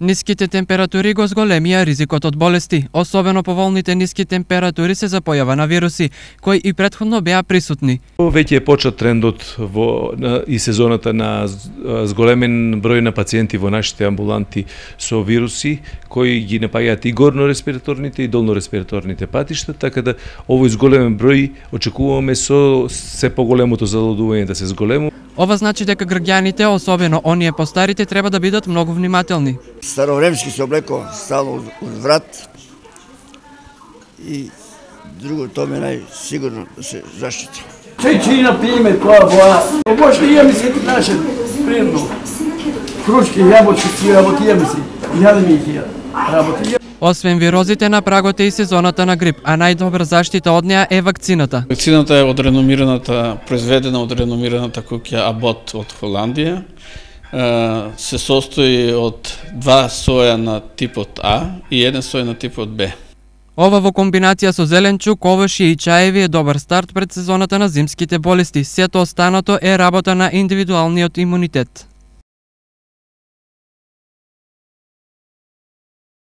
Ниските температури го зголемија ризикот од болести, особено поволните ниски температури се за појава на вируси, кои и претходно беа присутни. Веќе е почет трендот и сезоната на зголемен број на пациенти во нашите амбуланти со вируси, кои ги напаѓаат и горно респираторните и долно респираторните патишта, така да овој зголемен број очекуваме со се поголемото залудување да се зголему. Ова значи дека граѓаните, особено оние постарите, треба да бидат многу внимателни. Старовремски се облекува стално од врат и друго тоа е најсигурно да се заштити. Чајчина пиеме тоа боја. Може да имаме се наше приемно. Крушки, јаболчки, работијаме се. Јадеме ги работи. Освен вирозите, на прагот е и сезоната на грип, а најдобра заштита од неа е вакцината. Вакцината е од реномираната, произведена од реномираната куќа Абот од Холандија. Се состои од 2 соја на типот А и 1 сој на типот Б. Ова во комбинација со зеленчук, овошје и чаеви е добар старт пред сезоната на зимските болести. Сето останато е работа на индивидуалниот имунитет.